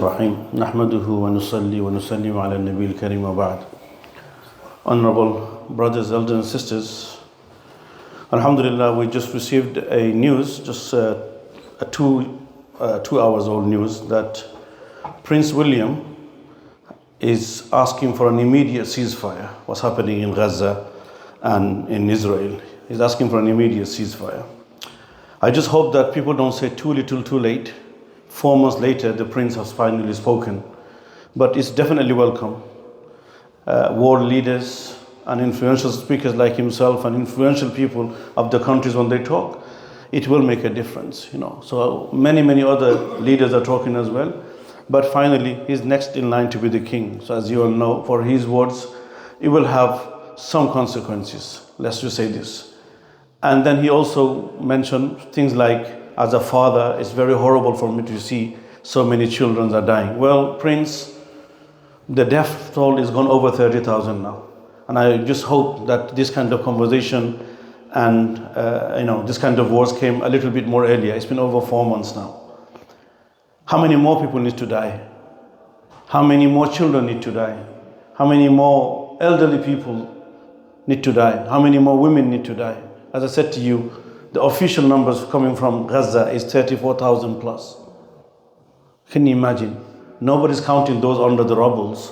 Rahim. Nahmaduhu wa nusalli wa nusallim ala nabil karim wa ba'd. Honorable brothers, elders and sisters, Alhamdulillah, we just received a news, just a 2 hours old news, that Prince William is asking for an immediate ceasefire. What's happening in Gaza and in Israel? He's asking for an immediate ceasefire. I just hope that people don't say too little, too late. 4 months later, the prince has finally spoken. But it's definitely welcome. World leaders and influential speakers like himself and influential people of the countries, when they talk, it will make a difference, So many other leaders are talking as well. But finally, he's next in line to be the king. So as you all know, for his words, it will have some consequences. Let's just say this. And then he also mentioned things like, as a father, it's very horrible for me to see so many children are dying. Well, Prince, the death toll is gone over 30,000 now. And I just hope that this kind of conversation and this kind of words came a little bit more earlier. It's been over 4 months now. How many more people need to die? How many more children need to die? How many more elderly people need to die? How many more women need to die? As I said to you, the official numbers coming from Gaza is 34,000 plus. Can you imagine? Nobody's counting those under the rubbles,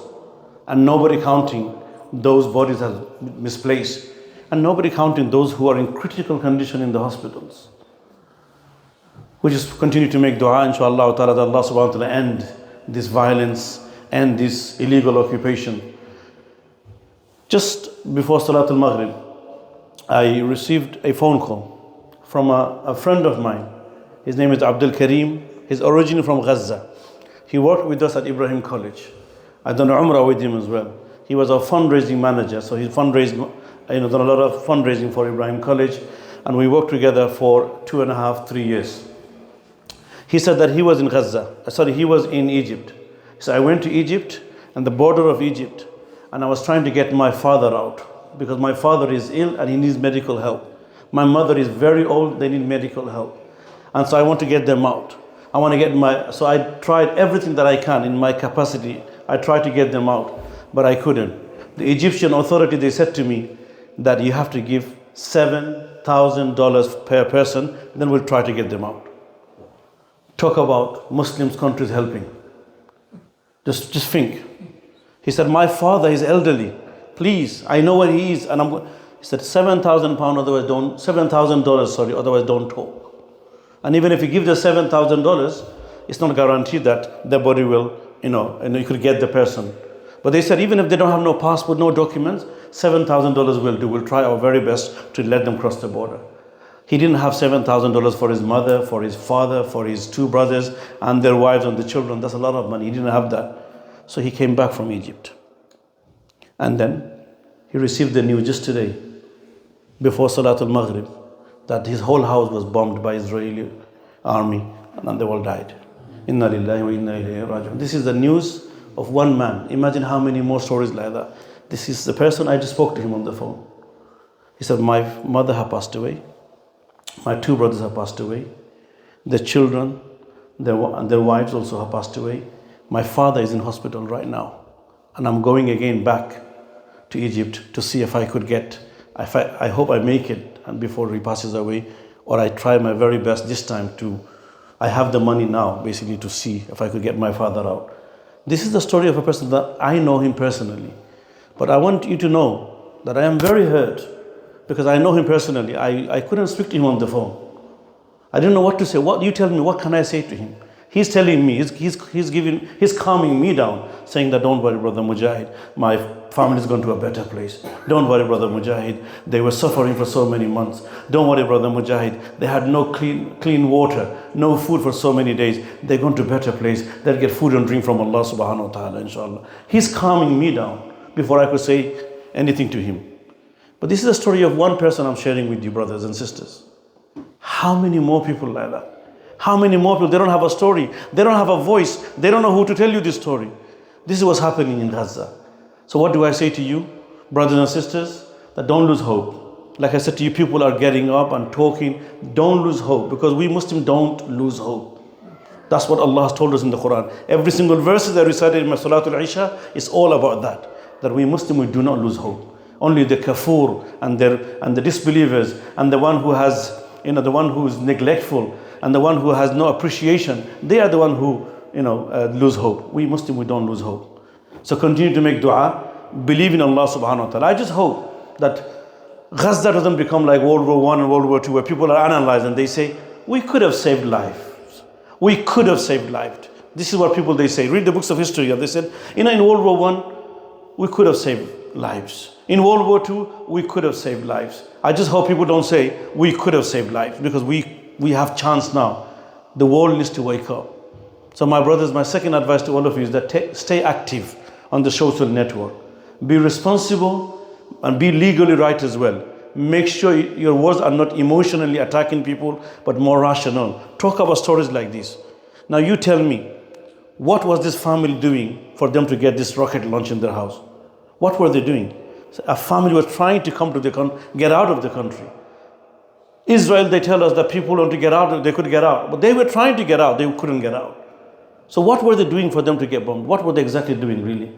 and nobody counting those bodies as misplaced, and nobody counting those who are in critical condition in the hospitals. We just continue to make dua, inshallah ta'ala, that Allah subhanahu wa ta'ala end this violence, end this illegal occupation. Just before Salatul Maghrib, I received a phone call from a friend of mine. His name is Abdul Karim. He's originally from Gaza. He worked with us at Ibrahim College. I've done Umrah with him as well. He was our fundraising manager, so he fundraised, done a lot of fundraising for Ibrahim College, and we worked together for 2.5, 3 years. He said that he was he was in Egypt. So I went to Egypt and the border of Egypt, and I was trying to get my father out because my father is ill and he needs medical help. My mother is very old, they need medical help. And so I want to get them out. So I tried everything that I can in my capacity. I tried to get them out, but I couldn't. The Egyptian authority, they said to me that you have to give $7,000 per person, then we'll try to get them out. Talk about Muslims countries helping. Just think. He said, my father is elderly. Please, I know where he is, and he said, £7,000, otherwise don't talk. And even if you give the $7,000, it's not guaranteed that the body will, you could get the person. But they said, even if they don't have no passport, no documents, $7,000 will do. We'll try our very best to let them cross the border. He didn't have $7,000 for his mother, for his father, for his 2 brothers, and their wives and the children. That's a lot of money. He didn't have that. So he came back from Egypt. And then he received the news just today, before Salatul Maghrib, that his whole house was bombed by Israeli army and they all died. Inna lillahi wa inna ilayhi raji'un. This is the news of one man. Imagine how many more stories like that. This is the person, I just spoke to him on the phone. He said, my mother has passed away. My 2 brothers have passed away. The children, their wives also have passed away. My father is in hospital right now. And I'm going again back to Egypt to see if I could I hope I make it and before he passes away, or I try my very best this time I have the money now basically to see if I could get my father out. This is the story of a person that I know him personally. But I want you to know that I am very hurt because I know him personally. I couldn't speak to him on the phone. I didn't know what to say. What you tell me, what can I say to him? He's telling me, he's calming me down, saying that don't worry, brother Mujahid, my family is going to a better place. Don't worry, brother Mujahid, they were suffering for so many months. Don't worry, brother Mujahid, they had no clean water, no food for so many days. They're going to a better place. They'll get food and drink from Allah subhanahu wa ta'ala, inshallah. He's calming me down before I could say anything to him. But this is a story of one person I'm sharing with you, brothers and sisters. How many more people like that? How many more people? They don't have a story. They don't have a voice. They don't know who to tell you this story. This is what's happening in Gaza. So what do I say to you, brothers and sisters? That don't lose hope. Like I said to you, people are getting up and talking. Don't lose hope, because we Muslims don't lose hope. That's what Allah has told us in the Quran. Every single verse that I recited in my Salatul Isha is all about that we Muslims, we do not lose hope. Only the kafur and the disbelievers and the one who has, the one who is neglectful and the one who has no appreciation, they are the one who, lose hope. We Muslims, we don't lose hope. So continue to make dua, believe in Allah subhanahu wa ta'ala. I just hope that Gaza doesn't become like World War I and World War II, where people are analyzing and they say, we could have saved life. We could have saved lives. This is what people, they say. Read the books of history. And they said, in World War I, we could have saved lives. In World War II, we could have saved lives. I just hope people don't say, we could have saved lives, because we have chance now. The world needs to wake up. So my brothers, my second advice to all of you is that stay active on the social network. Be responsible and be legally right as well. Make sure your words are not emotionally attacking people, but more rational. Talk about stories like this. Now you tell me, what was this family doing for them to get this rocket launch in their house? What were they doing? A family was trying to come to get out of the country. Israel, they tell us that people want to get out, they could get out. But they were trying to get out, they couldn't get out. So what were they doing for them to get bombed? What were they exactly doing, really?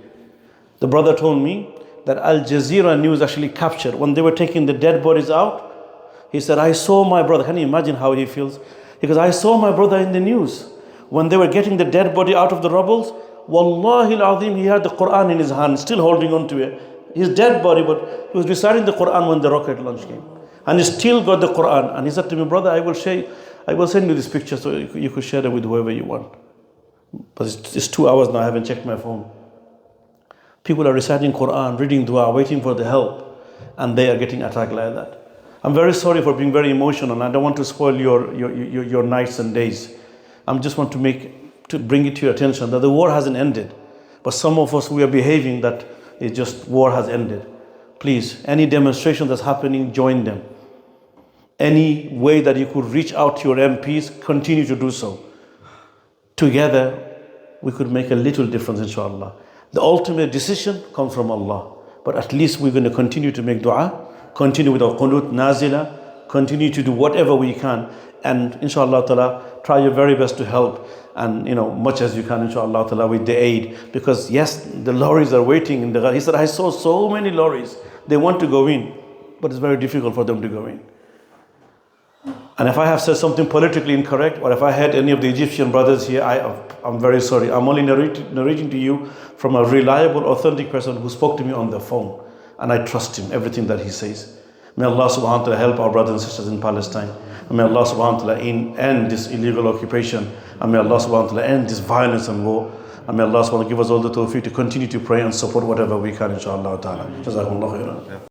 The brother told me that Al Jazeera News actually captured when they were taking the dead bodies out. He said, I saw my brother. Can you imagine how he feels? Because I saw my brother in the news. When they were getting the dead body out of the rubbles, Wallahi al-Azim, he had the Quran in his hand, still holding on to it. His dead body, but he was reciting the Quran when the rocket launch came. And he still got the Quran. And he said to me, brother, I will send you this picture so you could share it with whoever you want. But it's 2 hours now, I haven't checked my phone. People are reciting Quran, reading dua, waiting for the help, and they are getting attacked like that. I'm very sorry for being very emotional, and I don't want to spoil your nights and days. I just want to bring it to your attention that the war hasn't ended, but some of us, we are behaving that it's just war has ended. Please, any demonstration that's happening, join them. Any way that you could reach out to your MPs, continue to do so. Together, we could make a little difference, inshallah. The ultimate decision comes from Allah. But at least we're going to continue to make dua, continue with our qunut nazila, continue to do whatever we can. And inshallah ta'ala, try your very best to help. And much as you can, inshallah ta'ala, with the aid. Because yes, the lorries are waiting in the Gaza. He said, I saw so many lorries. They want to go in, but it's very difficult for them to go in. And if I have said something politically incorrect, or if I had any of the Egyptian brothers here, I'm very sorry. I'm only narrating to you from a reliable, authentic person who spoke to me on the phone. And I trust him, everything that he says. May Allah subhanahu wa ta'ala help our brothers and sisters in Palestine. And may Allah subhanahu wa ta'ala end this illegal occupation. And may Allah subhanahu wa ta'ala end this violence and war. And may Allah subhanahu wa ta'ala give us all the tawfiq to continue to pray and support whatever we can, inshallah ta'ala. Jazakumullah khairan.